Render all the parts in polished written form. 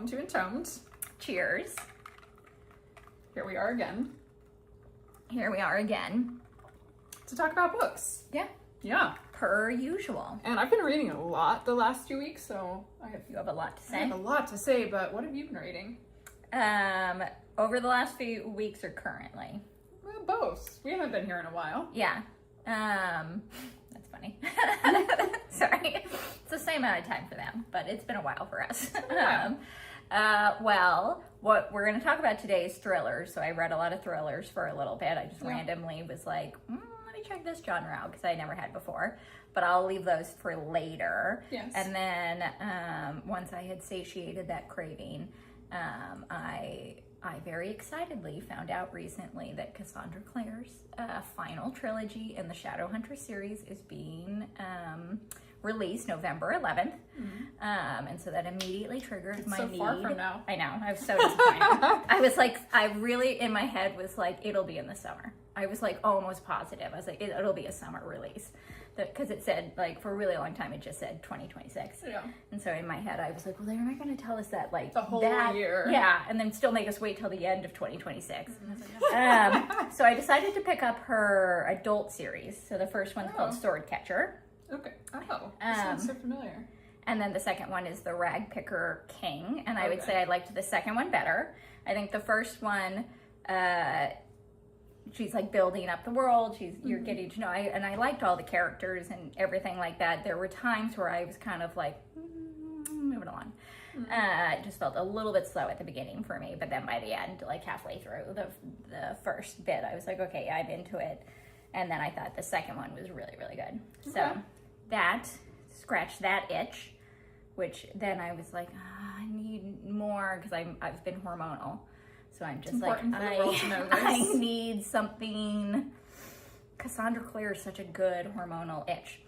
welcome to Entomed. Cheers. Here we are again. Here we are again. To talk about books. Yeah. Yeah. Per usual. And I've been reading a lot the last 2 weeks, so You have a lot to I say. have a lot to say, but what have you been reading? Over the last few weeks or currently? Well, both. We haven't been here in a while. Yeah. That's funny. Sorry. It's the same amount of time for them, but it's been a while for us. Well, what we're going to talk about today is thrillers. So I read a lot of thrillers for a little bit. I just randomly was like, let me check this genre out because I never had before. But I'll leave those for later. Yes. And then once I had satiated that craving, I very excitedly found out recently that Cassandra Clare's final trilogy in the Shadowhunter series is being released November 11th. And so that immediately triggered my need. So far from now. I know. I was so disappointed. I was like, I really, in my head, was like, it'll be in the summer. I was like almost positive. I was like, it'll be a summer release. Because it said, like, for a really long time, it just said 2026. Yeah. And so in my head, I was like, well, they're not going to tell us that, like, the whole year. Yeah, and then still make us wait till the end of 2026. So I decided to pick up her adult series. So the first one's called Sword Catcher. Okay. Oh, that sounds so familiar. And then the second one is The Rag Picker King. And I would say I liked the second one better. I think the first one, she's like building up the world. You're getting to know, and I liked all the characters and everything like that. There were times where I was kind of like, moving along. It just felt a little bit slow at the beginning for me, but then by the end, like halfway through the first bit, I was like, okay, I'm into it. And then I thought the second one was really, really good. Okay. So that scratched that itch, which then I was like, I need more because I've been hormonal. So I'm just like, I need something. Cassandra Clare is such a good hormonal itch.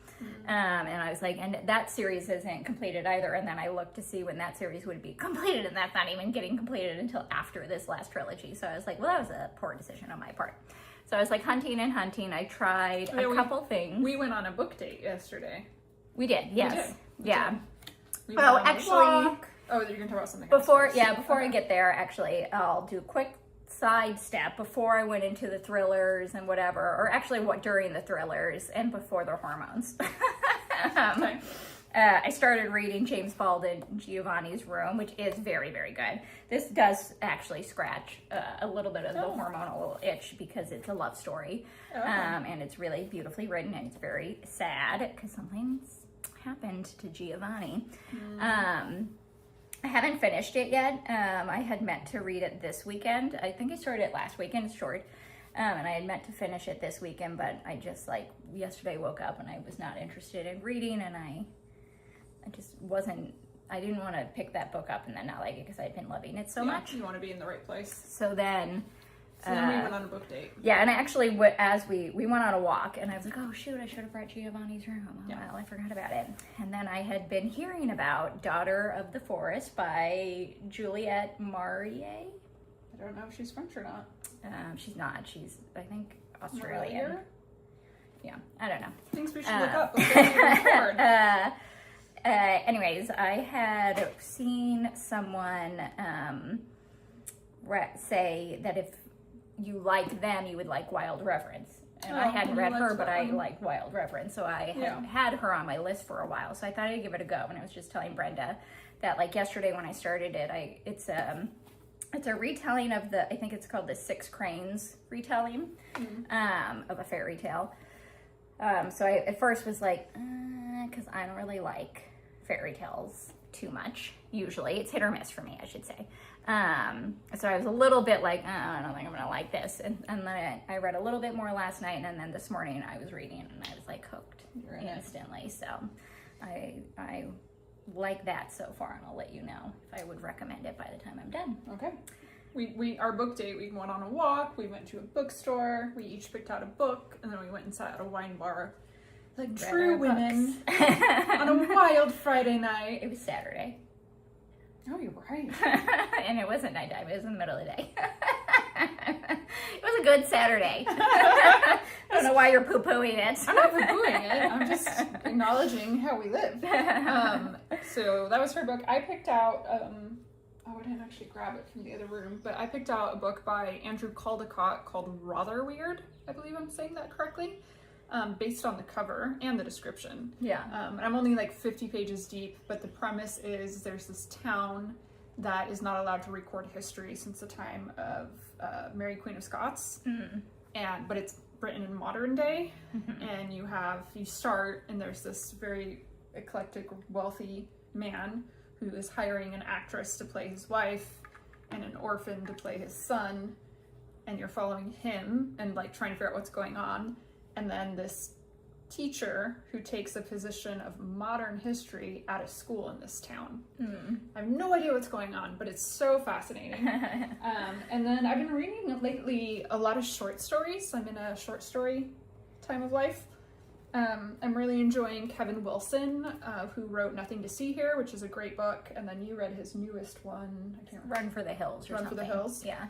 And I was like, and that series isn't completed either. And then I looked to see when that series would be completed, and that's not even getting completed until after this last trilogy. So I was like, well, that was a poor decision on my part. So I was like hunting. I tried a couple things. We went on a book date yesterday. We did, yes. We yeah. We oh, actually... Oh, you're going to talk about something before else. Before I get there, actually, I'll do a quick sidestep before I went into the thrillers and whatever, or actually during the thrillers and before the hormones. I started reading James Baldwin, Giovanni's Room, which is very, very good. This does actually scratch a little bit of the hormonal itch because it's a love story. And it's really beautifully written, and it's very sad because something's happened to Giovanni. I haven't finished it yet. I had meant to read it this weekend. I think I started it last weekend. It's short. And I had meant to finish it this weekend, but I just, like, yesterday woke up and I was not interested in reading, and I just wasn't, I didn't want to pick that book up and then not like it because I'd been loving it so much. You want to be in the right place. So then we went on a book date. Yeah, and I actually, as we went on a walk, and I was like, oh shoot, I should have brought Giovanni's Room. Oh, well, I forgot about it. And then I had been hearing about Daughter of the Forest by Juliet Marillier. I don't know if she's French or not. She's not. She's, I think, Australian. Marillier? Yeah, I don't know. Things we should look up before we record. Anyways, I had seen someone say that if you like them, you would like Wild Reverence. And I hadn't read her, but I like Wild Reverence. So I had her on my list for a while. So I thought I'd give it a go. And I was just telling Brenda that, like, yesterday when I started it, it's a retelling of I think it's called the Six Cranes retelling of a fairy tale. So I at first was like, because I don't really like fairy tales too much. Usually it's hit or miss for me, I should say. So I was a little bit like, I don't think I'm gonna like this. And then I read a little bit more last night, and then this morning I was reading and I was like hooked instantly. So I like that so far, and I'll let you know if I would recommend it by the time I'm done. Okay. We our book date, we went on a walk, we went to a bookstore, we each picked out a book, and then we went and sat at a wine bar like true women on a wild Friday night. It was Saturday. Oh, you're right. And it wasn't nighttime, it was in the middle of the day. It was a good Saturday. I don't know why you're poo-pooing it. I'm not poo-pooing it. I'm just acknowledging how we live. So that was her book. I picked out I didn't actually grab it from the other room, but I picked out a book by Andrew Caldecott called Rotherweird. I believe I'm saying that correctly. Based on the cover and the description. Yeah. And I'm only like 50 pages deep, but the premise is there's this town that is not allowed to record history since the time of Mary Queen of Scots. But it's written in modern day, and you start, and there's this very eclectic, wealthy man who is hiring an actress to play his wife and an orphan to play his son, and you're following him and like trying to figure out what's going on. And then this teacher who takes a position of modern history at a school in this town. I have no idea what's going on, but it's so fascinating. And then I've been reading lately a lot of short stories. I'm in a short story time of life. I'm really enjoying Kevin Wilson, who wrote Nothing to See Here, which is a great book. And then you read his newest one. I can't remember. Run for the Hills or Run something. for the Hills. Yeah.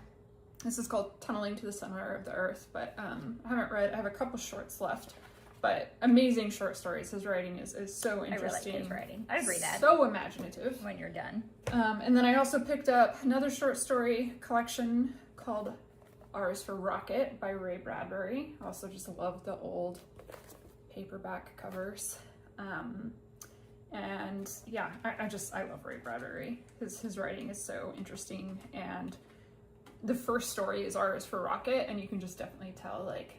This is called Tunneling to the Center of the Earth, but I haven't read. I have a couple shorts left, but amazing short stories. His writing is so interesting. I really like his writing. I'd read that. So imaginative. When you're done. And then I also picked up another short story collection called R is for Rocket by Ray Bradbury. I also just love the old paperback covers. And yeah, I love Ray Bradbury. His writing is so interesting, and the first story is R is for Rocket, and you can just definitely tell, like,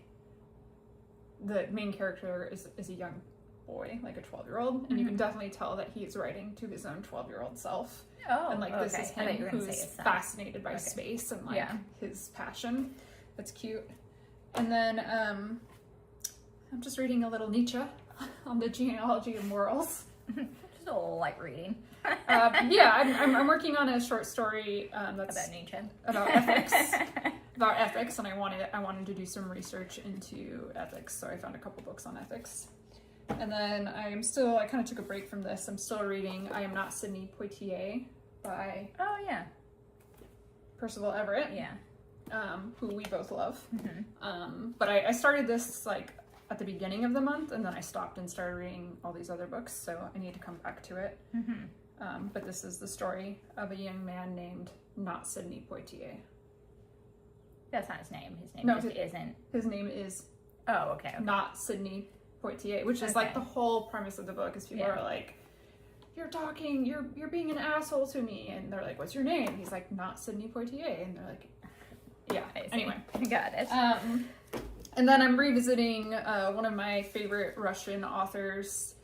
the main character is a young boy, like a 12-year-old, and you can definitely tell that he is writing to his own 12-year-old self. Oh, and like this is him who's fascinated by space and like his passion. That's cute. And then I'm just reading a little Nietzsche on the genealogy of morals. Just a little light reading. I'm working on a short story that's about Nietzsche, about ethics, and I wanted to do some research into ethics, so I found a couple books on ethics. And then I kind of took a break from this. I'm still reading I Am Not Sidney Poitier by Percival Everett, who we both love. But I started this like at the beginning of the month, and then I stopped and started reading all these other books, so I need to come back to it. But this is the story of a young man named Not Sidney Poitier. That's not his name. His name isn't. His name is okay. Not Sidney Poitier, which is like the whole premise of the book. Is people are like, you're being an asshole to me, and they're like, what's your name? He's like, Not Sidney Poitier, and they're like, yeah. Anyway, got it. And then I'm revisiting one of my favorite Russian authors'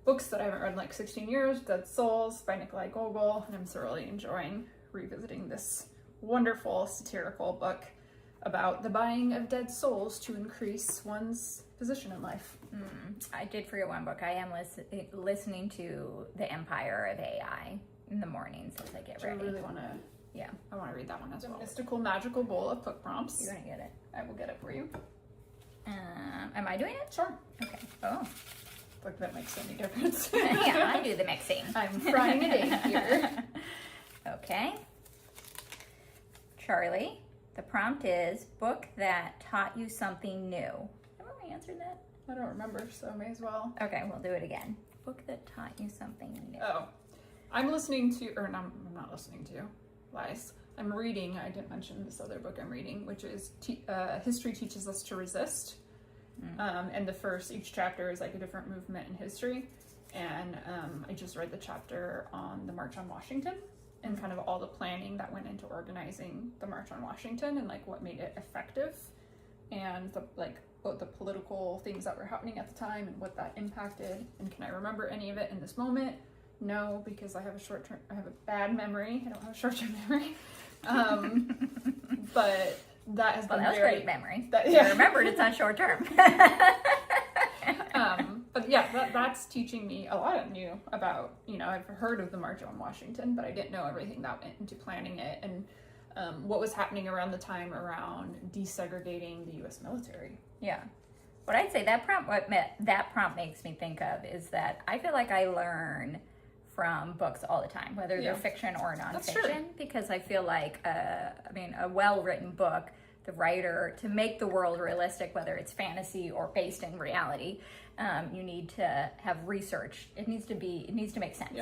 books that I haven't read in like 16 years, Dead Souls by Nikolai Gogol, and I'm thoroughly enjoying revisiting this wonderful satirical book about the buying of dead souls to increase one's position in life. I did forget one book. I am listening to The Empire of AI in the mornings as I get ready. I really want to. Yeah, I want to read that one as well. Mystical Magical Bowl of Book Prompts. You're gonna get it. I will get it for you. Am I doing it? Sure. Okay. Oh. Like that makes any difference. Yeah, I do the mixing. I'm frying it in here. Okay. Charlie, the prompt is book that taught you something new. Haven't we answered that? I don't remember, so may as well. Okay, we'll do it again. Book that taught you something new. Oh. I'm listening to, or no, I'm not listening to. Lies. I'm reading, I didn't mention this other book I'm reading, which is History Teaches Us to Resist. And each chapter is like a different movement in history. And I just read the chapter on the March on Washington and kind of all the planning that went into organizing the March on Washington and like what made it effective and both the political things that were happening at the time and what that impacted. And can I remember any of it in this moment? No, because I have a bad memory. I don't have a short-term memory. But that has been that was very great memory. Yeah. I remembered it's not short-term. But yeah, that's teaching me a lot new about, I've heard of the March on Washington, but I didn't know everything that went into planning it and what was happening around the time around desegregating the U.S. military. Yeah. What I'd say what that prompt makes me think of is that I feel like I learn from books all the time, whether they're fiction or nonfiction, because I feel like, a well-written book, the writer, to make the world realistic, whether it's fantasy or based in reality, you need to have research. It needs to make sense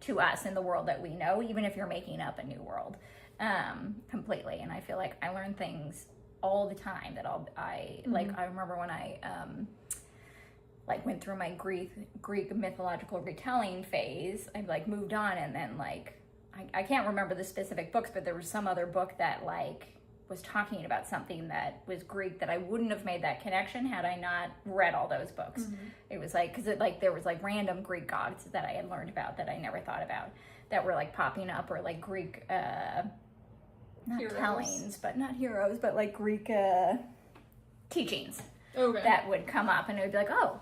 to us in the world that we know, even if you're making up a new world completely. And I feel like I learn things all the time that like, I remember when I like went through my Greek mythological retelling phase, I like moved on, and then like I can't remember the specific books, but there was some other book that like was talking about something that was Greek that I wouldn't have made that connection had I not read all those books. It was like, because there was like random Greek gods that I had learned about that I never thought about that were like popping up, or like Greek not heroes. Tellings, but not heroes, but like Greek teachings that would come up, and it would be like, oh,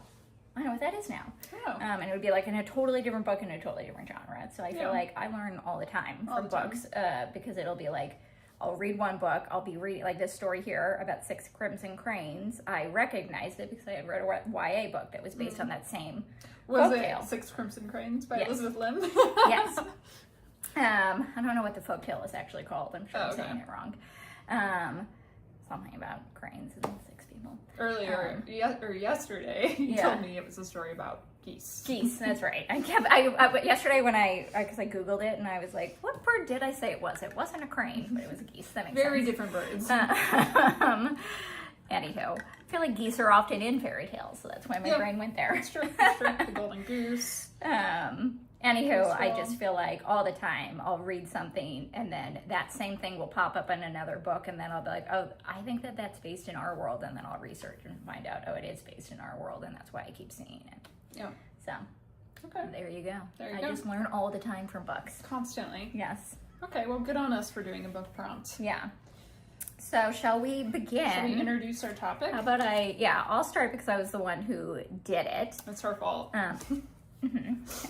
I know what that is now. Oh. And it would be like in a totally different book in a totally different genre. So I feel like I learn all the time from books because it'll be like, I'll read one book, I'll be reading like this story here about 6 Crimson Cranes. I recognized it because I had read a YA book that was based on that same Was folktale. it 6 Crimson Cranes by Elizabeth Lim? Yes. I don't know what the folktale is actually called. I'm sure I'm saying it wrong. Something about cranes and 6 people. Earlier, or yesterday, you told me it was a story about geese. Geese, that's right. Yesterday when because I Googled it and I was like, what bird did I say it was? It wasn't a crane, but it was a geese. That makes Very sense. different birds. Anywho, I feel like geese are often in fairy tales, so that's why my brain went there. That's true. That's true. The golden goose. Anywho, I just feel like all the time I'll read something and then that same thing will pop up in another book, and then I'll be like, oh, I think that's based in our world, and then I'll research and find out, oh, it is based in our world, and that's why I keep seeing it. Yeah. So, there you go. I just learn all the time from books. Constantly. Yes. Okay, well, good on us for doing a book prompt. Yeah. So, shall we begin? Shall we introduce our topic? How about I'll start because I was the one who did it. That's her fault.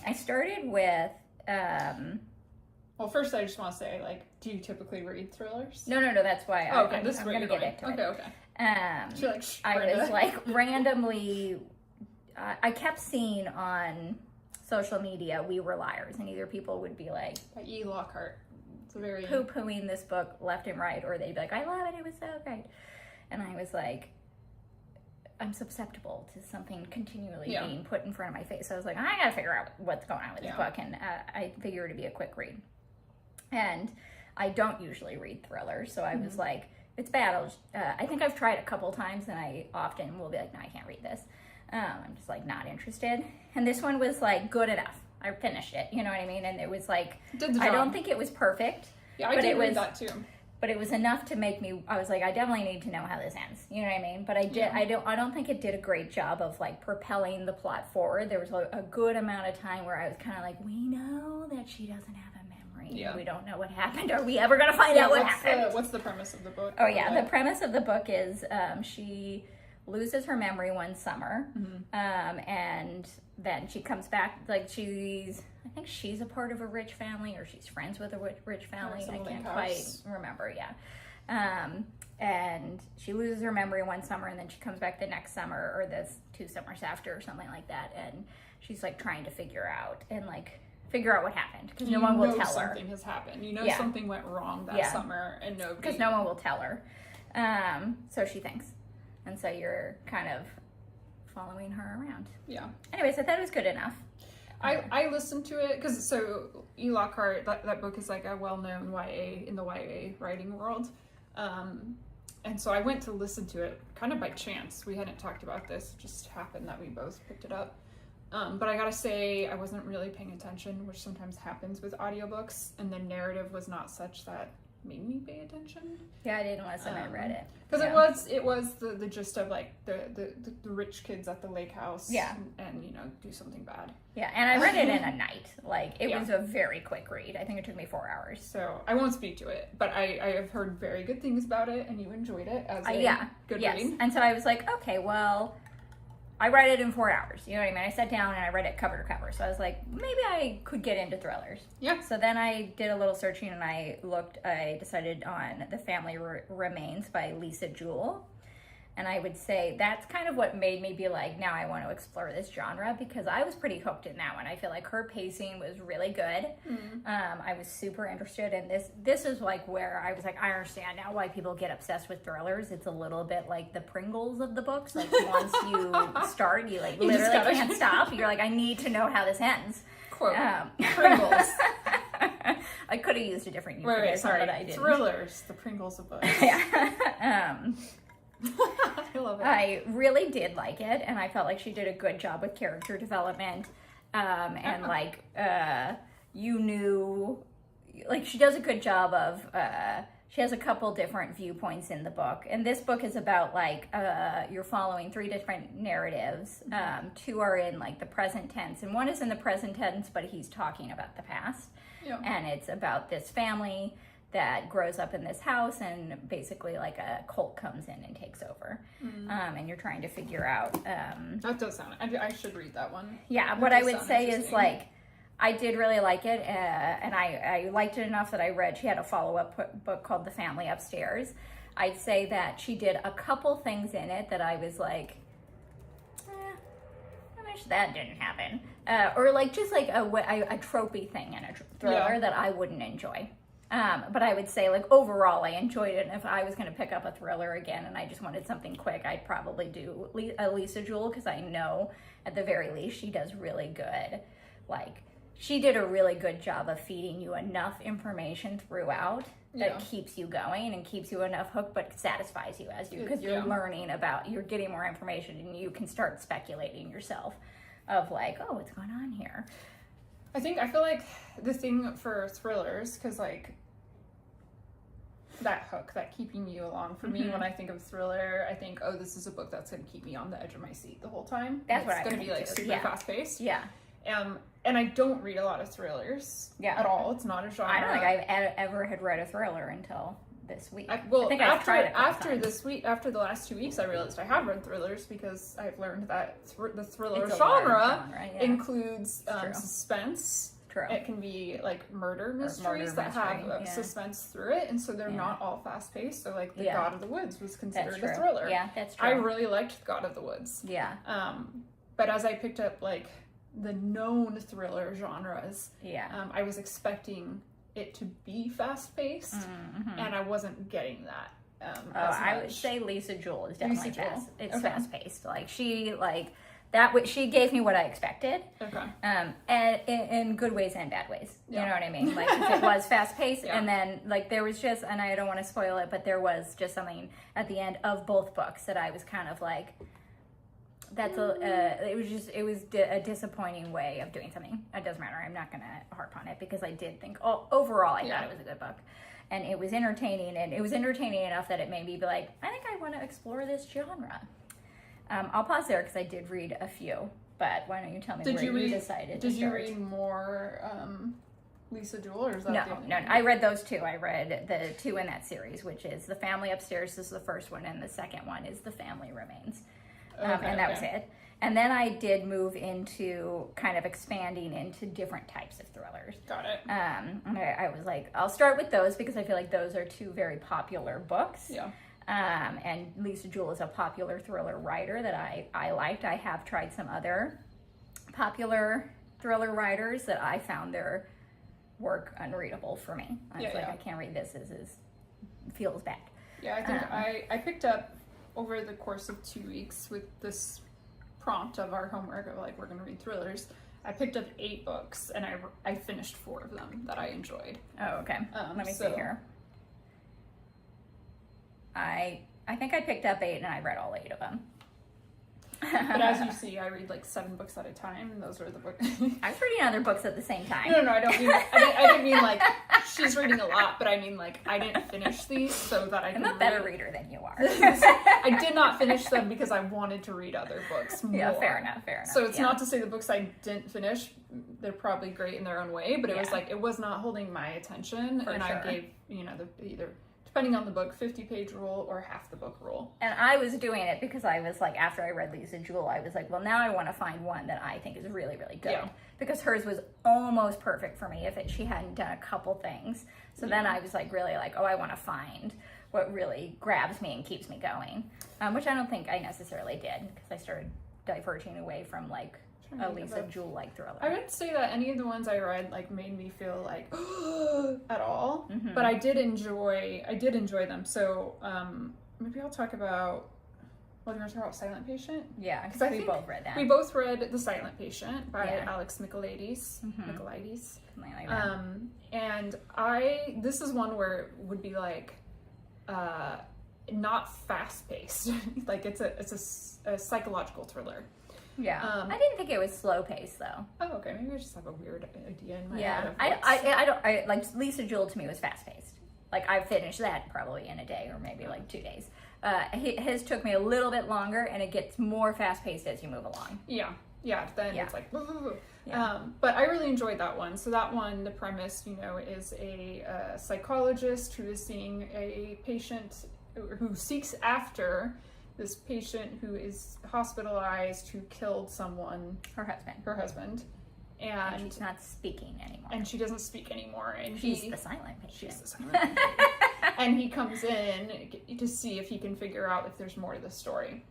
I started with, well, first I just want to say, like, do you typically read thrillers? No, that's why I'm going to get into it. Okay. She, like, I was like randomly, I kept seeing on social media, We Were Liars, and either people would be like, by E. Lockhart. It's a very poo-pooing this book left and right, or they'd be like, I love it, it was so great. And I was like, I'm susceptible to something continually being put in front of my face. So I was like, I gotta figure out what's going on with this book, and I figured it'd be a quick read. And I don't usually read thrillers, so I was like, if it's bad, I think I've tried a couple times, and I often will be like, no, I can't read this. I'm just like not interested. And this one was like good enough. I finished it, you know what I mean? And it was like, I don't think it was perfect. Yeah, I did read that too. But it was enough to make me, I was like, I definitely need to know how this ends. You know what I mean? But I don't think it did a great job of like propelling the plot forward. There was a good amount of time where I was kind of like, we know that she doesn't have a memory. Yeah. We don't know what happened. Are we ever going to find out what happened? What's the premise of the book? Oh yeah, the premise of the book is she loses her memory one summer, and then she comes back, like I think she's a part of a rich family, or she's friends with a rich family. I can't quite remember, and she loses her memory one summer, and then she comes back the next summer, or the 2 summers after, or something like that, and she's like trying to figure out what happened, because no one will tell her. Something has happened. Something went wrong that summer, and because no one will tell her. So she thinks. And so you're kind of following her around. Yeah. Anyways, I thought it was good enough. I listened to it because E. Lockhart, that book is like a well-known YA in the YA writing world. And so I went to listen to it kind of by chance. We hadn't talked about this. It just happened that we both picked it up. But I gotta say, I wasn't really paying attention, which sometimes happens with audiobooks. And the narrative was not such that made me pay attention. Yeah, I didn't listen. I read it because it was the gist of like the rich kids at the lake house. And do something bad. Yeah, and I read it in a night. Like it was a very quick read. I think it took me 4 hours. So I won't speak to it, but I have heard very good things about it, and you enjoyed it as a good read. And so I was like, okay, well, I read it in 4 hours. You know what I mean? I sat down and I read it cover to cover. So I was like, maybe I could get into thrillers. Yeah. So then I did a little searching and I decided on The Family Remains by Lisa Jewell. And I would say that's kind of what made me be like, now I want to explore this genre, because I was pretty hooked in that one. I feel like her pacing was really good. I was super interested in this. This is like where I was like, I understand now why people get obsessed with thrillers. It's a little bit like the Pringles of the books. Like once you start, you like literally can't stop. You're like, I need to know how this ends. quote. Pringles. I could have used a different Wait, euphemism, sorry. but I didn't. Thrillers, the Pringles of books. Yeah. I love it. I really did like it, and I felt like she did a good job with character development. And like, you knew, like, she does a good job of, she has a couple different viewpoints in the book. And this book is about, like, you're following 3 different narratives. 2 are in, like, the present tense, and 1 is in the present tense, but he's talking about the past. Yeah. And it's about this family that grows up in this house, and basically, like, a cult comes in and takes over. And you're trying to figure out... that does sound... I should read that one. Yeah, what I would say is, like, I did really like it, and I liked it enough that I read, she had a follow-up book called The Family Upstairs. I'd say that she did a couple things in it that I was like, I wish that didn't happen. Or like, just like a tropey thing in a thriller that I wouldn't enjoy. But I would say, like, overall, I enjoyed it, and if I was going to pick up a thriller again and I just wanted something quick, I'd probably do a Lisa Jewell, because I know, at the very least, she does really good, like, she did a really good job of feeding you enough information throughout that keeps you going and keeps you enough hooked, but satisfies you as you, because you're learning about, you're getting more information, and you can start speculating yourself of, like, oh, what's going on here? I feel like the thing for thrillers, because, like, that hook, that keeping you along, for me, when I think of thriller, I think, oh, this is a book that's going to keep me on the edge of my seat the whole time. That's what it's going to be, like, super fast-paced. Yeah. And I don't read a lot of thrillers at all. It's not a genre. I don't think I've ever had read a thriller until this week. I think after this week, after the last 2 weeks, I realized I have read thrillers, because I've learned that the thriller genre includes suspense. True. It can be like murder mysteries that have suspense through it, and so they're not all fast paced. So, like, the God of the Woods was considered a thriller. Yeah, that's true. I really liked God of the Woods. Yeah. But as I picked up, like, the known thriller genres, I was expecting it to be fast paced, and I wasn't getting that. I would say Lisa Jewell is definitely fast. It's fast paced. Like, she gave me what I expected. Okay. And in good ways and bad ways. You know what I mean? Like, if it was fast paced, and then, like, there was just, and I don't want to spoil it, but there was just something at the end of both books that I was kind of like, it was a disappointing way of doing something. It doesn't matter. I'm not going to harp on it, because I did think, overall, I thought it was a good book. And it was entertaining, and it was entertaining enough that it made me be like, I think I want to explore this genre. I'll pause there, because I did read a few, but why don't you tell me where you decided to start? Did you read more Lisa Jewell, or is that the only one? I read those 2. I read the 2 in that series, which is The Family Upstairs is the first one, and the second one is The Family Remains. And that was it. And then I did move into kind of expanding into different types of thrillers. Got it. And I was like, I'll start with those, because I feel like those are 2 very popular books. Yeah. And Lisa Jewell is a popular thriller writer that I liked. I have tried some other popular thriller writers that I found their work unreadable for me. I was I can't read this. This feels bad. Yeah, I think I picked up over the course of 2 weeks with this prompt of our homework of, like, we're going to read thrillers. I picked up 8 books, and I finished 4 of them that I enjoyed. Oh, okay. Let me see here. I think I picked up 8, and I read all 8 of them. But as you see, I read like 7 books at a time, and those are the books. I was reading other books at the same time. No, I don't mean. I didn't mean like she's reading a lot, but I mean, like, I didn't finish these so that I'm a better reader than you are. I did not finish them because I wanted to read other books more. Yeah, fair enough. So it's not to say the books I didn't finish, they're probably great in their own way, but it was like, it was not holding my attention, and I gave, either, depending on the book, 50-page rule or half the book rule. And I was doing it because I was like, after I read Lisa Jewell, I was like, well, now I want to find one that I think is really, really good. Yeah. Because hers was almost perfect for me if she hadn't done a couple things. So then I was like, really like, I want to find what really grabs me and keeps me going. Which I don't think I necessarily did, because I started diverging away from like a Lisa Jewell-like thriller. I wouldn't say that any of the ones I read like made me feel like at all, but I did enjoy them. So maybe I'll talk about Well, do you want to talk about Silent Patient? Yeah, Because I we think both read that. we both read The Silent Patient by Yeah. Alex Michaelides. Something like that. And this is one where it would be like, not fast paced. Like it's a psychological thriller. Yeah, I I didn't think it was slow paced though. Oh, okay. Maybe I just have a weird idea in my head. Yeah, Of I like Lisa Jewell to me was fast paced. Like I finished that probably in a day or maybe like 2 days. His took me a little bit longer, and it gets more fast paced as you move along. Yeah. Then Yeah. it's like, Yeah. but I really enjoyed that one. So that one, the premise, is a psychologist who is seeing a patient who seeks after this patient who is hospitalized, who killed someone, Her husband. and she's not speaking anymore. and she doesn't speak anymore, and She's the silent patient. she's the silent patient. And he comes in to see if he can figure out if there's more to the story.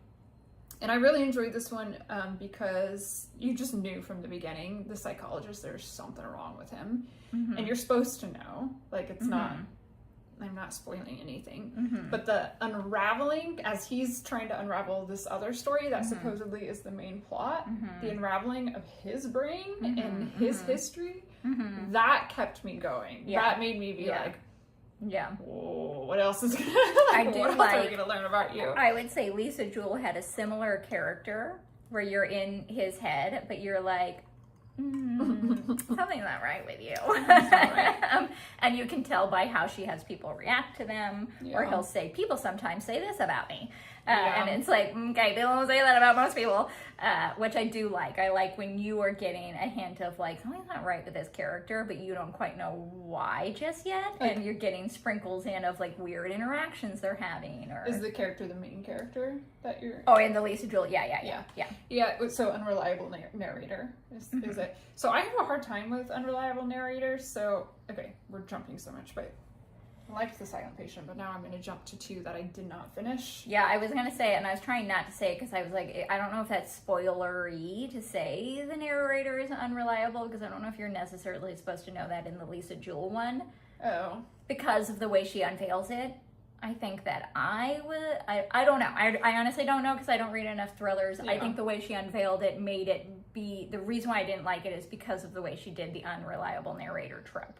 And I really enjoyed this one because you just knew from the beginning, the psychologist, there's something wrong with him. And you're supposed to know. Like, it's not, I'm not spoiling anything. But the unraveling, as he's trying to unravel this other story that supposedly is the main plot, the unraveling of his brain and his history, that kept me going. Yeah. That made me be like, Yeah. whoa, what else is gonna I do what else like- are we gonna learn about you? I would say Lisa Jewell had a similar character where you're in his head, but you're like, something's not right with you. And you can tell by how she has people react to them, or he'll say, people sometimes say this about me. And it's like, okay, they don't say that about most people, which I do like. I like when you are getting a hint of like, something's not right with this character, but you don't quite know why just yet. And you're getting sprinkles in of like weird interactions they're having. Or Is the character the main character that you're... Oh, and the Lisa Jewell, yeah. Yeah, so unreliable narrator is it. So I have a hard time with unreliable narrators, so, okay, we're jumping so much, but I liked The Silent Patient, but now I'm going to jump to 2 that I did not finish. Yeah, I was going to say it, and I was trying not to say it because I was like, I don't know if that's spoilery to say the narrator is unreliable, because I don't know if you're necessarily supposed to know that in the Lisa Jewell one. Oh. Because of the way she unveils it. I think that I don't know. I honestly don't know because I don't read enough thrillers. Yeah. I think the way she unveiled it made it be, the reason why I didn't like it is because of the way she did the unreliable narrator trope.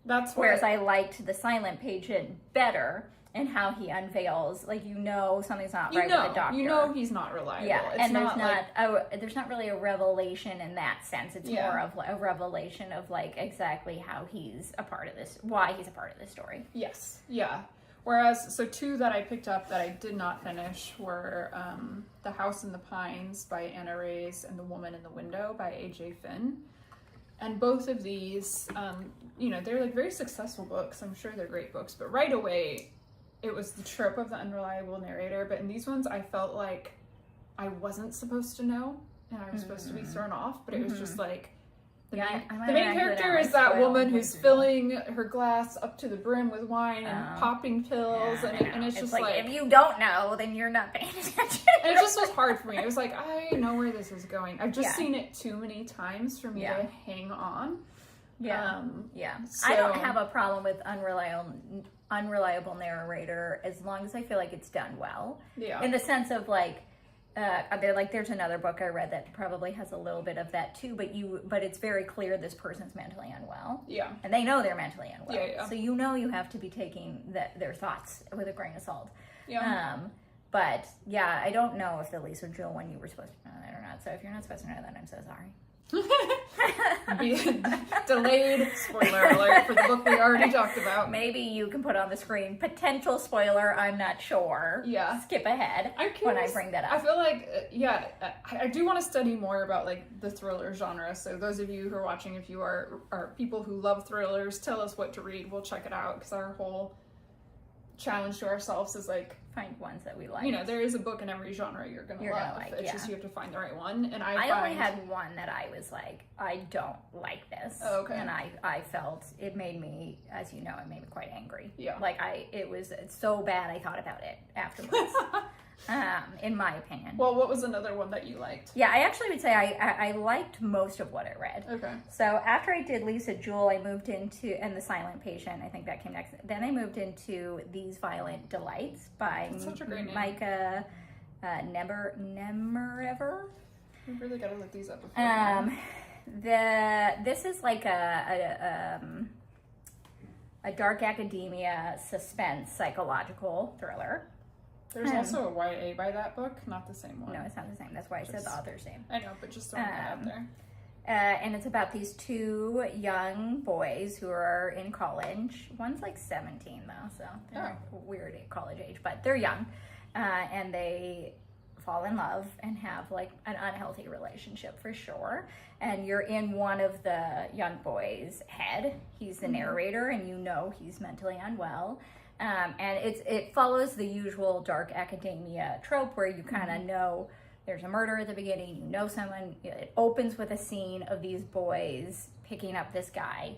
That's what... Whereas I liked the silent patient better and how he unveils, like, something's not right with the doctor. You know he's not reliable. Yeah, It's and like, there's not really a revelation in that sense. It's more of a revelation of like exactly how he's a part of this, why he's a part of this story. Yes, yeah. Whereas, so 2 that I picked up that I did not finish were The House in the Pines by Anna Reyes and The Woman in the Window by A.J. Finn. And both of these, they're like very successful books. I'm sure they're great books, but right away, it was the trope of the unreliable narrator. But in these ones, I felt like I wasn't supposed to know, and I was supposed to be thrown off. But it was just like the main character is that woman who's filling her glass up to the brim with wine and popping pills, and it's just like, if you don't know, then you're not paying attention. And it just was hard for me. It was like, I know where this is going. I've just seen it too many times for me to hang on. So I don't have a problem with unreliable narrator as long as I feel like it's done well. Yeah. In the sense of like, there's another book I read that probably has a little bit of that too, but it's very clear this person's mentally unwell. Yeah. And they know they're mentally unwell. Yeah. So you have to be taking their thoughts with a grain of salt. Yeah. But yeah, I don't know if the Lisa Jewell one you were supposed to know that or not. So if you're not supposed to know that, I'm so sorry. Delayed spoiler alert for the book we already talked about. Maybe you can put on the screen potential spoiler. I'm not sure. Yeah. Skip ahead when I bring that up. I feel like I do want to study more about like the thriller genre. So those of you who are watching, if you are people who love thrillers, tell us what to read. We'll check it out because our whole challenge to ourselves is like find ones that we like. There is a book in every genre you're gonna love. It's just you have to find the right one. And I only had one that I was like, I don't like this. Oh, okay. And I felt it made me, as you know, it made me quite angry. Yeah. Like it was so bad I thought about it afterwards. In my opinion. Well, what was another one that you liked? Yeah, I actually would say I liked most of what I read. Okay. So after I did Lisa Jewell, I moved into, and The Silent Patient, I think that came next. Then I moved into These Violent Delights by That's such a great name. Micah Never Ever. We really gotta look these up before. This is like a dark academia suspense psychological thriller. There's also a YA by that book, not the same one. No, it's not the same. That's why I said the author's name. I know, but just throwing that out there. And it's about these two young boys who are in college. One's like 17 though, so they're weird at college age, but they're young. And they fall in love and have like an unhealthy relationship for sure. And you're in one of the young boys' head. He's the narrator, and you know he's mentally unwell. And it follows the usual dark academia trope where you kind of know there's a murder at the beginning, you know someone. It opens with a scene of these boys picking up this guy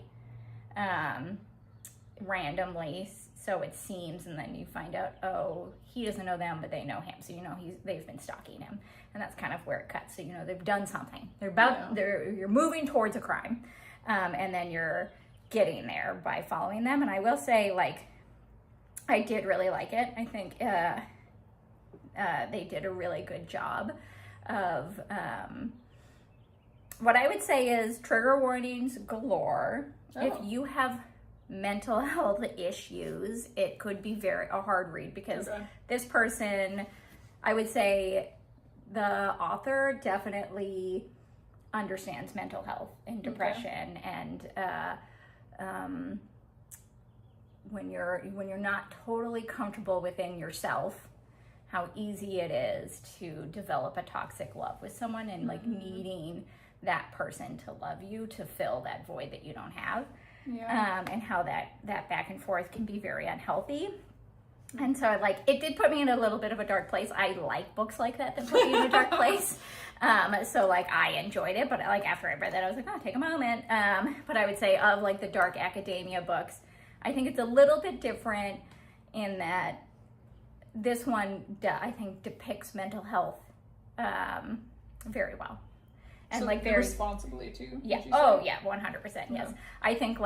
randomly, so it seems, and then you find out, oh, he doesn't know them, but they know him, so you know they've been stalking him, and that's kind of where it cuts. So you know they've done something. You're moving towards a crime, and then you're getting there by following them. And I will say, like, I did really like it. I think they did a really good job of what I would say is trigger warnings galore. If you have mental health issues, it could be a hard read, because this person, I would say the author definitely understands mental health and depression, and when you're not totally comfortable within yourself, how easy it is to develop a toxic love with someone, and like needing that person to love you to fill that void that you don't have. And how that back and forth can be very unhealthy. And so like it did put me in a little bit of a dark place. I like books like that put me in a dark place. So like I enjoyed it, but like after I read that I was like, oh, take a moment. But I would say of like the dark academia books, I think it's a little bit different in that this one I think depicts mental health very well. And so like very responsibly too. Yeah. Oh yeah, 100%. Yes. I think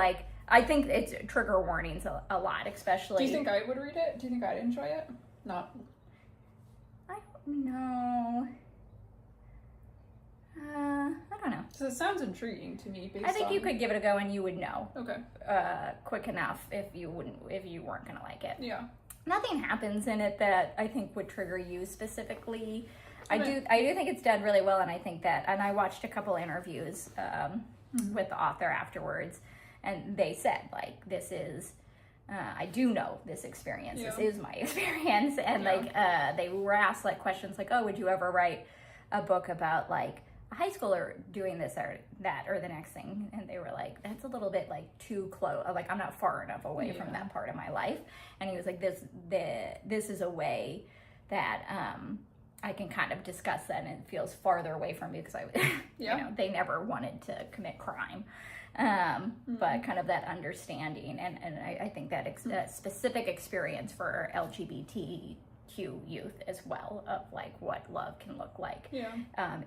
it's trigger warnings a lot, especially. Do you think I would read it? Do you think I'd enjoy it? Not. I don't know. I don't know. So it sounds intriguing to me. I think you could give it a go and you would know. Okay. Quick enough if you weren't gonna like it. Yeah. Nothing happens in it that I think would trigger you specifically. I do think it's done really well, and I think that, and I watched a couple interviews with the author afterwards, and they said, like, this is, I do know this experience, this is my experience, and like, they were asked like questions like, oh, would you ever write a book about like a high schooler doing this or that or the next thing? And they were like, that's a little bit like too close, like I'm not far enough away from that part of my life. And he was like, this is a way that I can kind of discuss that, and it feels farther away from me because you know, they never wanted to commit crime, but kind of that understanding, and I think that specific experience for LGBTQ youth as well, of like what love can look like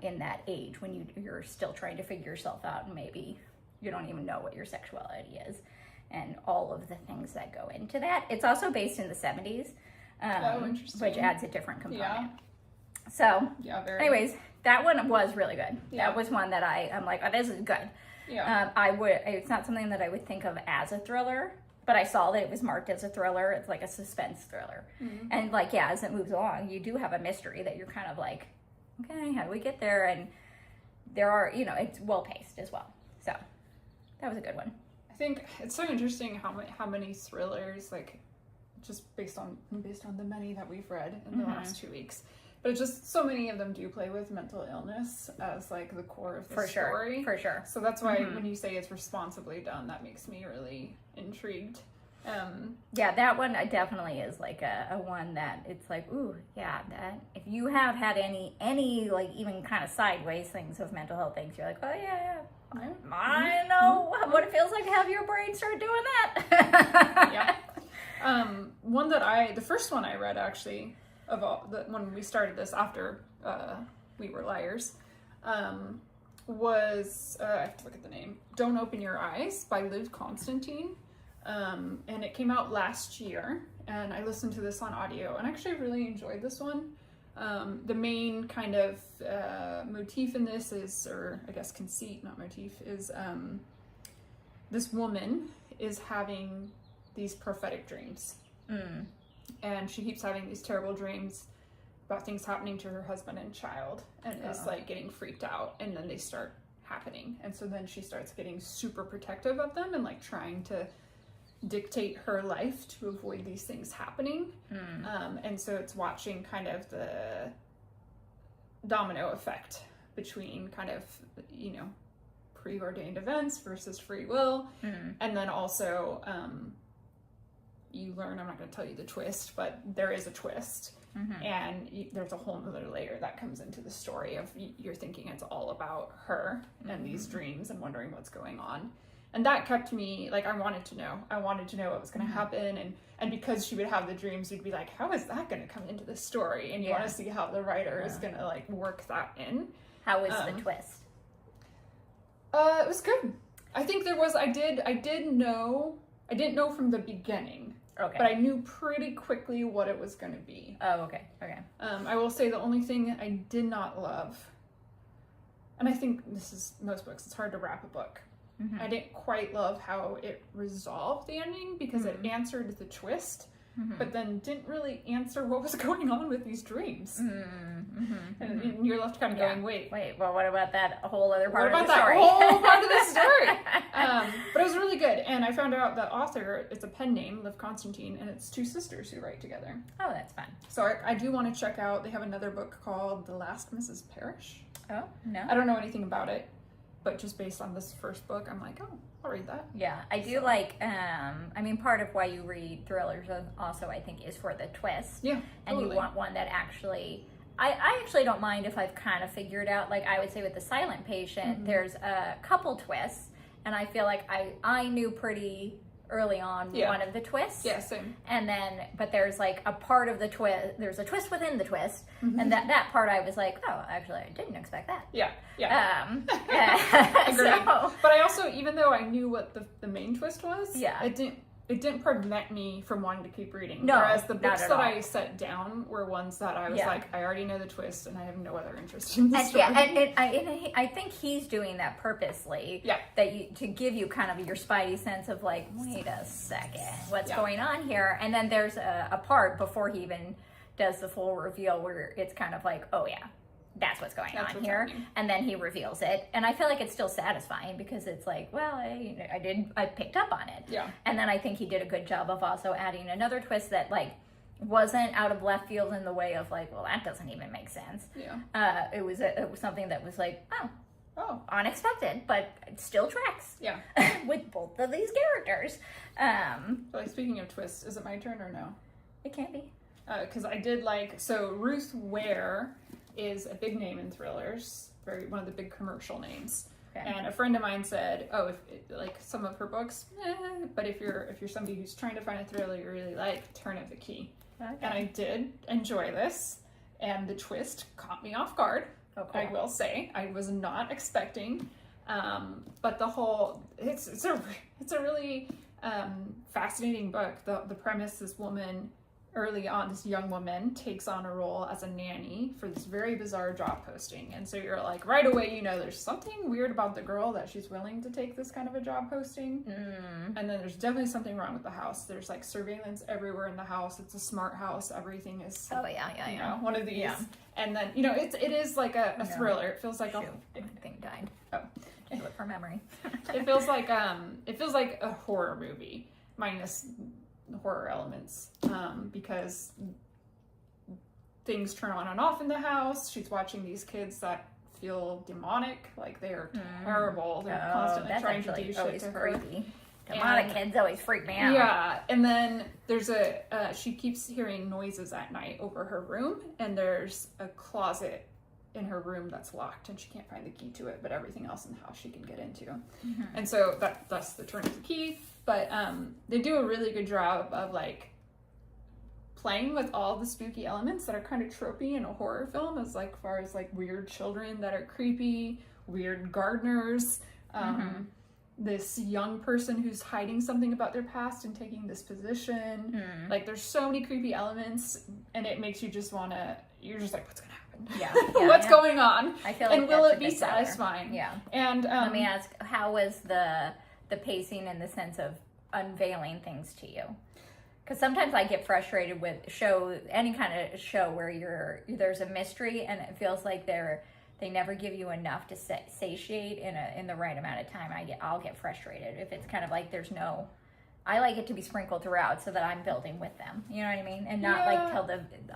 in that age when you're still trying to figure yourself out, and maybe you don't even know what your sexuality is, and all of the things that go into that. It's also based in the 70s, which adds a different component. So, anyways, that one was really good. That was one that I'm like, oh, this is good. It's not something that I would think of as a thriller, but I saw that it was marked as a thriller. It's like a suspense thriller. And like, as it moves along, you do have a mystery that you're kind of like, okay, how do we get there? And there are, you know, it's well paced as well. So that was a good one. I think it's so interesting how many thrillers, like, just based on the many that we've read in the last 2 weeks. But it's just so many of them do play with mental illness as like the core of the story. For sure. So that's why when you say it's responsibly done, that makes me really intrigued. That one definitely is like a one that it's like, ooh, yeah, that if you have had any like even kind of sideways things of mental health things, you're like, oh yeah. I know what it feels like to have your brain start doing that. The first one I read actually, of all when we started this after we were liars, was I have to look at the name. Don't Open Your Eyes by Liv Constantine, and it came out last year. And I listened to this on audio, and actually really enjoyed this one. The main kind of motif in this is, or I guess conceit, not motif, is this woman is having these prophetic dreams. And she keeps having these terrible dreams about things happening to her husband and child, and is like getting freaked out, and then they start happening. And so then she starts getting super protective of them and like trying to dictate her life to avoid these things happening. And so it's watching kind of the domino effect between kind of, you know, preordained events versus free will. And then also you learn, I'm not going to tell you the twist, but there is a twist. And there's a whole other layer that comes into the story of you're thinking it's all about her and these dreams and wondering what's going on. And that kept me, like, I wanted to know what was going to happen. And because she would have the dreams, you'd be like, how is that going to come into the story? And you want to see how the writer is going to, like, work that in. How was the twist? It was good. I think there was, I didn't know from the beginning. Okay. But I knew pretty quickly what it was going to be. Oh, okay. I will say the only thing I did not love, and I think this is most books, it's hard to wrap a book. I didn't quite love how it resolved the ending, because it answered the twist, but then didn't really answer what was going on with these dreams. And you're left kind of going, wait, well, what about that whole other part of the that story? whole part of the story? But it was really good. And I found out the author, it's a pen name, Liv Constantine, and it's two sisters who write together. Oh, that's fun. So I do want to check out, they have another book called The Last Mrs. Parrish. Oh, no. I don't know anything about it, but just based on this first book, I'm like, oh, I'll read that. Yeah, I do like, I mean, part of why you read thrillers also, I think, is for the twist. Yeah, and totally. you want one that actually, I actually don't mind if I've kind of figured out, like I would say with The Silent Patient, there's a couple twists, and I feel like I knew pretty early on one of the twists. Yeah, same. And then, but there's like a part of the twist, there's a twist within the twist, and that part I was like, oh, actually, I didn't expect that. Yeah. Agreed. So, but I also, even though I knew what the main twist was, Yeah. it didn't prevent me from wanting to keep reading. No, Whereas the not books at that all. I set down were ones that I was Yeah. like, I already know the twist and I have no other interest in the And, story. I think he's doing that purposely. Yeah. To give you kind of your spidey sense of like, wait a second, what's Yeah. going on here? And then there's a part before he even does the full reveal where it's kind of like, oh yeah, that's what's going on what's here. happening. And then he reveals it, and I feel like it's still satisfying because it's like, well, I picked up on it. Yeah. And then I think he did a good job of also adding another twist that like wasn't out of left field in the way of like, well, that doesn't even make sense. Yeah. It was something that was like, Oh. unexpected, but it still tracks. Yeah. With both of these characters. Like, speaking of twists, is it my turn or no? It can be. Because I did so Ruth Ware is a big name in thrillers, one of the big commercial names. Okay. And a friend of mine said, oh, like some of her books, but if you're somebody who's trying to find a thriller you really like, Turn of the Key. Okay. And I did enjoy this, and the twist caught me off guard. Oh, cool. I will say, I was not expecting, but it's a really fascinating book. The premise: this woman, early on, this young woman takes on a role as a nanny for this very bizarre job posting, and so you're like, right away, there's something weird about the girl that she's willing to take this kind of a job posting. And then there's definitely something wrong with the house. There's like surveillance everywhere in the house. It's a smart house. Everything is one of these. Yeah. And then it is like a thriller. It feels like My thing died. Oh. Just look for memory. It feels like a horror movie minus the horror elements, because things turn on and off in the house. She's watching these kids that feel demonic, like they are terrible. They're constantly trying to do shit to her. Creepy. Demonic kids always freak me out. Yeah, and then there's she keeps hearing noises at night over her room, and there's a closet in her room that's locked, and she can't find the key to it, but everything else in the house she can get into. And so that's the Turn of the Key. But they do a really good job of like playing with all the spooky elements that are kind of tropey in a horror film, as like far as like weird children that are creepy, weird gardeners, this young person who's hiding something about their past and taking this position. Like there's so many creepy elements, and it makes you just want to, you're just like, what's gonna happen? Yeah. What's going on? I feel like and will that's it a be big seller. satisfying? Yeah. And let me ask, how was the pacing in the sense of unveiling things to you? Because sometimes I get frustrated with any kind of show where there's a mystery and it feels like they never give you enough to satiate in the right amount of time. I'll get frustrated if it's kind of like there's no. I like it to be sprinkled throughout so that I'm building with them. You know what I mean? And not like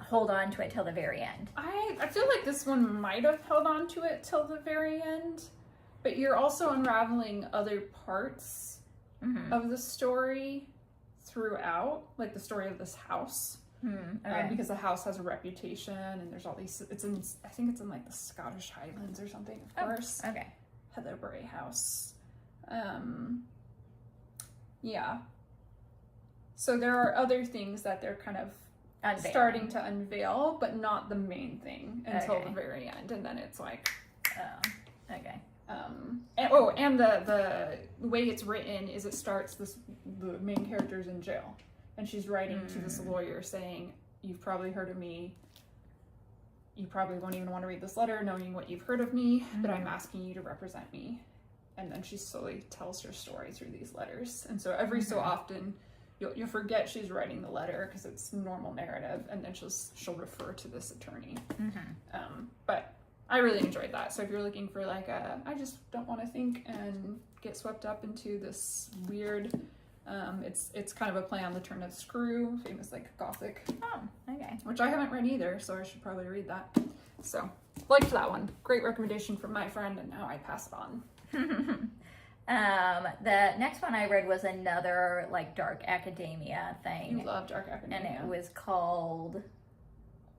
hold on to it till the very end. I feel like this one might have held on to it till the very end, but you're also unraveling other parts of the story throughout, like the story of this house. Okay. Because the house has a reputation, and there's all these. I think it's in like the Scottish Highlands or something. Of course. Okay. Heatherbury House. Yeah. So there are other things that they're kind of starting to unveil, but not the main thing until the very end, and then it's like. Okay. And the way it's written is it starts the main character's in jail, and she's writing to this lawyer saying, "You've probably heard of me. You probably won't even want to read this letter knowing what you've heard of me, but I'm asking you to represent me." And then she slowly tells her story through these letters, and so every so often you'll forget she's writing the letter because it's normal narrative, and then she'll refer to this attorney. But I really enjoyed that. So if you're looking for like I just don't want to think and get swept up into this weird, it's kind of a play on the turn of the screw, famous like Gothic. Oh, okay. Which I haven't read either, so I should probably read that. So liked that one. Great recommendation from my friend, and now I pass it on. The next one I read was another like dark academia thing. You love dark academia. And it was called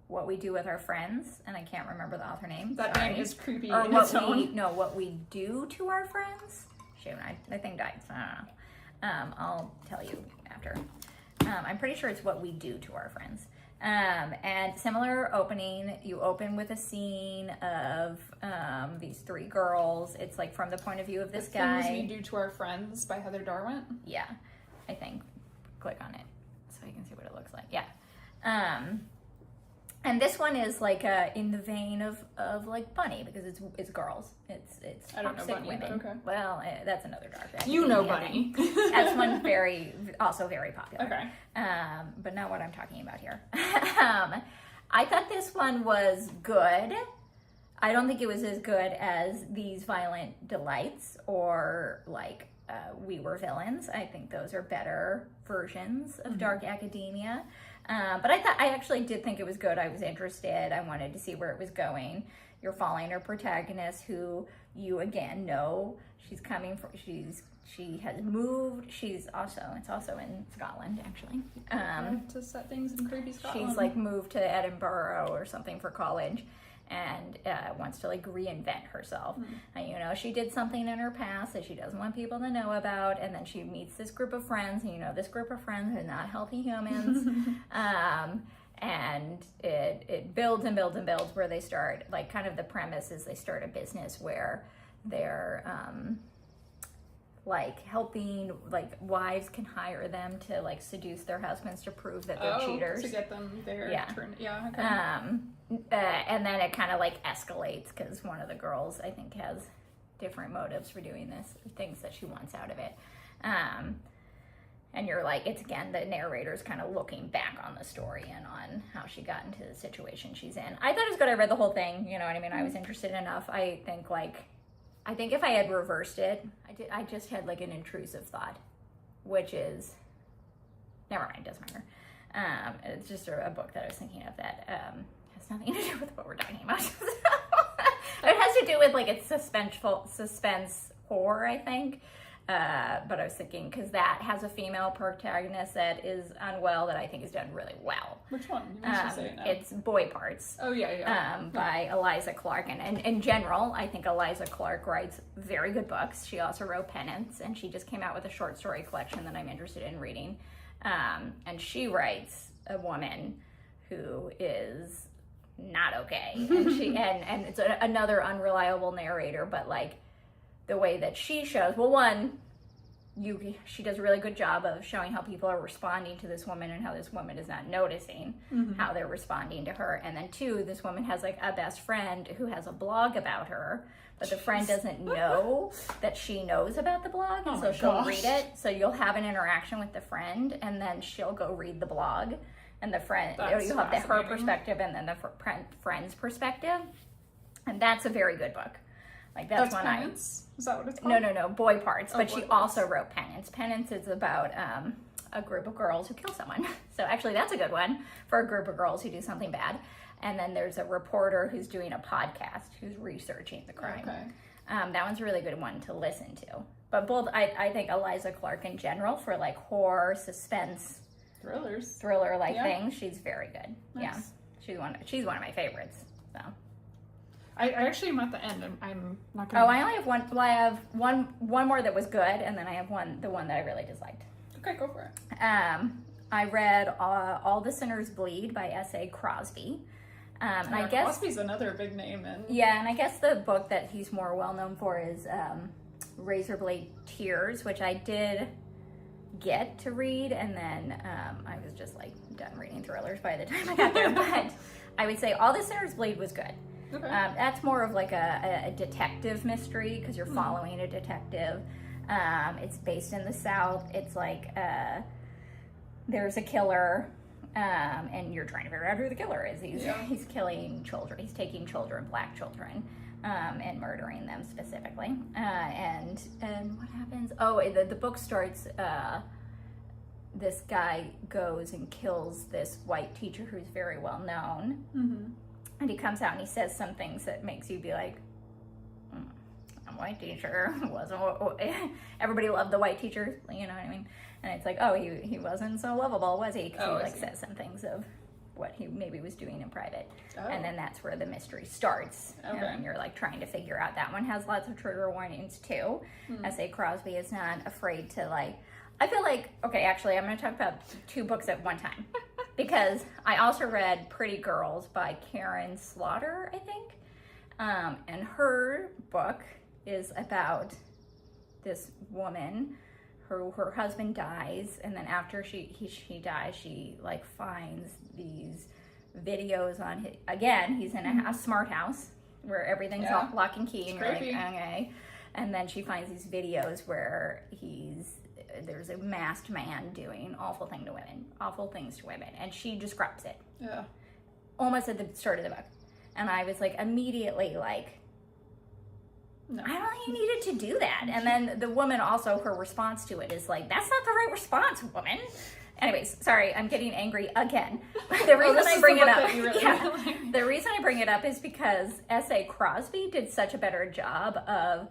What We Do With Our Friends, and I can't remember the author name. That name is creepy or in what its own. What We Do to Our Friends. Shoot, I think died. So I don't know. I'll tell you after. I'm pretty sure it's What We Do to Our Friends. And similar opening, you open with a scene of these three girls. It's like from the point of view of this guy. Things We Do to Our Friends by Heather Darwin. Yeah, I think. Click on it so you can see what it looks like. Yeah. And this one is like in the vein of like Bunny, because it's girls. It's I don't know toxic Bunny, women. but okay. Well, that's another dark thing. You know Bunny. That's one also very popular. Okay. But not what I'm talking about here. I thought this one was good. I don't think it was as good as These Violent Delights or like We Were Villains. I think those are better versions of dark academia. But I actually did think it was good. I was interested. I wanted to see where it was going. You're following her protagonist, who you again know she's coming from. She has moved. It's also in Scotland actually. To set things in creepy Scotland. She's like moved to Edinburgh or something for college, and wants to like reinvent herself. And she did something in her past that she doesn't want people to know about, and then she meets this group of friends, and this group of friends are not healthy humans. And it builds and builds and builds, where they start, like, kind of the premise is they start a business where they're like helping, like, wives can hire them to like seduce their husbands to prove that they're cheaters, to get them there. Okay. And then it kind of like escalates because one of the girls, I think, has different motives for doing this, things that she wants out of it. And you're like, it's again, the narrator's kind of looking back on the story and on how she got into the situation she's in. I thought it was good. I read the whole thing. You know what I mean? I was interested enough. I think if I had reversed it, I just had like an intrusive thought, which is, never mind, doesn't matter. It's just a book that I was thinking of that has nothing to do with what we're talking about. It has to do with like it's suspense horror, I think. But I was thinking, because that has a female protagonist that is unwell, that I think is done really well. Which one? You must say it now. It's Boy Parts. Oh, yeah. By Eliza Clark. And in general, I think Eliza Clark writes very good books. She also wrote Penance, and she just came out with a short story collection that I'm interested in reading. And she writes a woman who is not okay. And it's another unreliable narrator, but like, the way that she shows, well, one, she does a really good job of showing how people are responding to this woman and how this woman is not noticing how they're responding to her. And then 2, this woman has like a best friend who has a blog about her, but the friend doesn't know that she knows about the blog, and so she'll read it. So you'll have an interaction with the friend, and then she'll go read the blog, and the friend, you'll have her perspective and then the friend's perspective, and that's a very good book. Like that's one Penance? Is that what it's called? No, Boy Parts. But Boy she Parts. also wrote Penance. Penance is about a group of girls who kill someone. So actually that's a good one for a group of girls who do something bad. And then there's a reporter who's doing a podcast who's researching the crime. Okay. That one's a really good one to listen to. But both, I think Eliza Clark in general for like horror, suspense, thriller like things, she's very good. Nice. Yeah, she's one of my favorites. So. I actually am at the end. I'm not gonna. Oh, I only have one. Well, I have one more that was good, and then I have the one that I really disliked. Okay, go for it. I read All the Sinners Bleed by S.A. Crosby. And I guess Crosby's another big name. And I guess the book that he's more well known for is Razorblade Tears, which I did get to read, and then I was just like done reading thrillers by the time I got there. But I would say All the Sinners Bleed was good. Okay. That's more of like a detective mystery because you're following a detective. It's based in the South. It's like there's a killer, and you're trying to figure out who the killer is. He's killing children. He's taking children, black children, and murdering them specifically. And what happens? Oh, the book starts. This guy goes and kills this white teacher who's very well known. Mm-hmm. And he comes out and he says some things that makes you be like, a white teacher wasn't what everybody loved the white teacher, you know what I mean? And it's like, oh, he wasn't so lovable, was he? Because he says some things of what he maybe was doing in private. Oh. And then that's where the mystery starts. Okay. And then you're like trying to figure out. That one has lots of trigger warnings too. S.A. Crosby is not afraid to like, I feel like, okay, actually I'm going to talk about 2 books at one time. Because I also read Pretty Girls by Karen Slaughter, I think. And her book is about this woman. Her husband dies, and then after she dies, she like finds these videos on his, again, he's in a smart house where everything's all lock and key, and you're creepy. like, okay. And then she finds these videos where there's a masked man doing awful things to women, and she describes it. Yeah. Almost at the start of the book. And I was like immediately like, no. I don't think you needed to do that. And then the woman also, her response to it is like, that's not the right response, woman. Anyways, sorry, I'm getting angry again. The reason I bring it up, the reason I bring it up is because S.A. Crosby did such a better job of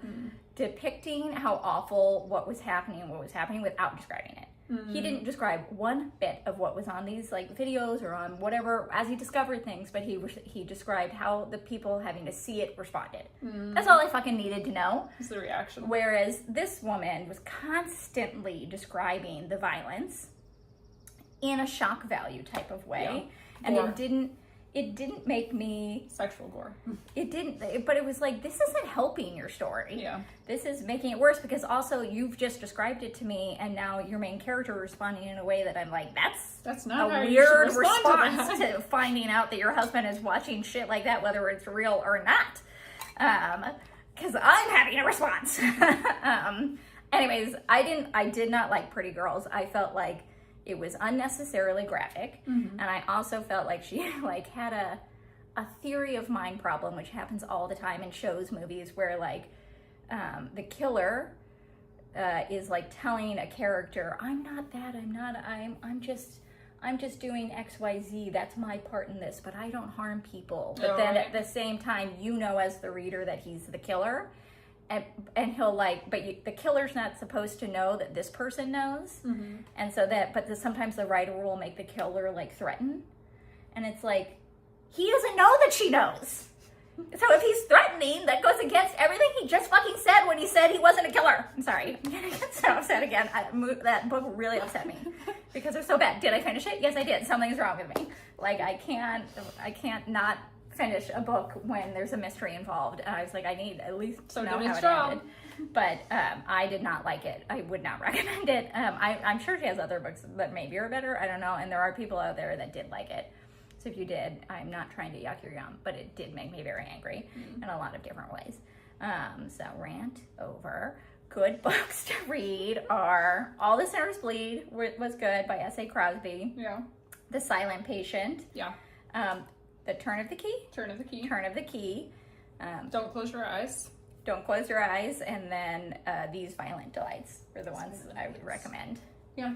depicting how awful what was happening without describing it. He didn't describe one bit of what was on these like videos or on whatever as he discovered things, but he described how the people having to see it responded. That's all I fucking needed to know. It's the reaction. Whereas this woman was constantly describing the violence in a shock value type of way, and it didn't make me sexual gore. It didn't, but it was like, this isn't helping your story. Yeah, this is making it worse because also you've just described it to me, and now your main character responding in a way that I'm like, that's not a weird response to finding out that your husband is watching shit like that, whether it's real or not. Because I'm having a response. Anyways, I did not like Pretty Girls. I felt like it was unnecessarily graphic, and I also felt like she like had a theory of mind problem, which happens all the time in shows, movies, where like the killer is like telling a character, I'm just doing XYZ, that's my part in this, but I don't harm people. But then at the same time, you know as the reader that he's the killer. And he'll like, but the killer's not supposed to know that this person knows. And so sometimes the writer will make the killer like threaten. And it's like, he doesn't know that she knows. So if he's threatening, that goes against everything he just fucking said when he said he wasn't a killer. I'm sorry, I'm gonna get so upset again. That book really upset me because they're so bad. Did I finish it? Yes, I did. Something's wrong with me. Like I can't not finish a book when there's a mystery involved. And I was like, I need at least to know how it ended. But I did not like it. I would not recommend it. I'm sure she has other books that maybe are better. I don't know. And there are people out there that did like it. So if you did, I'm not trying to yuck your yum, but it did make me very angry in a lot of different ways. So rant over. Good books to read are All the Sinners Bleed was good by S.A. Crosby. Yeah. The Silent Patient. Yeah. The Turn of the Key. Turn of the Key. Turn of the Key. Don't Close Your Eyes. Don't Close Your Eyes. And then These Violent Delights are the ones I would recommend. Yeah.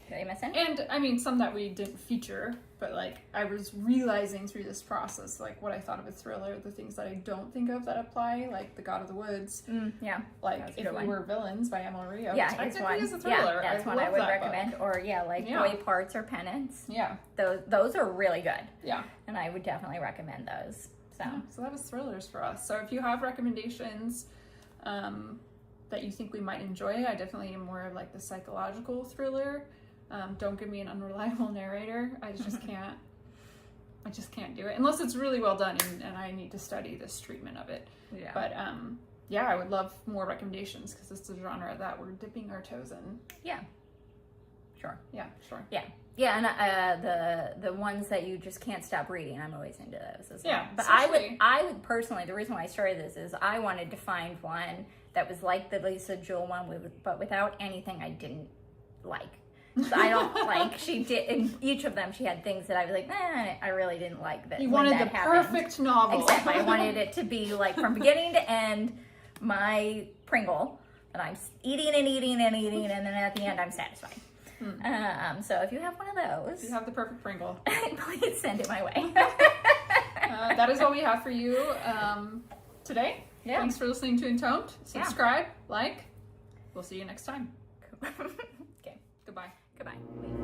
Did I miss any? And I mean, some that we didn't feature, but like I was realizing through this process, like what I thought of a thriller, the things that I don't think of that apply, like The God of the Woods. Yeah. Like If We Were Villains by Emma Rio. Yeah, technically it's is a thriller. Yeah, that's one I would recommend. Book. Or Boy Parts or Penance. Yeah. Those are really good. Yeah. And I would definitely recommend those. So that was thrillers for us. So if you have recommendations that you think we might enjoy, I definitely am more of like the psychological thriller. Don't give me an unreliable narrator. I just can't. I just can't do it unless it's really well done and I need to study this treatment of it. Yeah. But I would love more recommendations because it's a genre that we're dipping our toes in. Yeah. Sure. Yeah. Sure. Yeah. Yeah, and the ones that you just can't stop reading, I'm always into those as well. Yeah, but I would personally, the reason why I started this is I wanted to find one that was like the Lisa Jewell one, but without anything I didn't like. So I don't like, she did, in each of them she had things that I was like, I really didn't like that. You wanted the perfect novel. Exactly. I wanted it to be like from beginning to end, my Pringle, that I'm eating and eating and eating, and then at the end I'm satisfied. So if you have one of those, if you have the perfect Pringle, please send it my way. That is all we have for you today. Yeah. Thanks for listening to Entomed. Subscribe, like. We'll see you next time. Okay. Goodbye. Goodbye.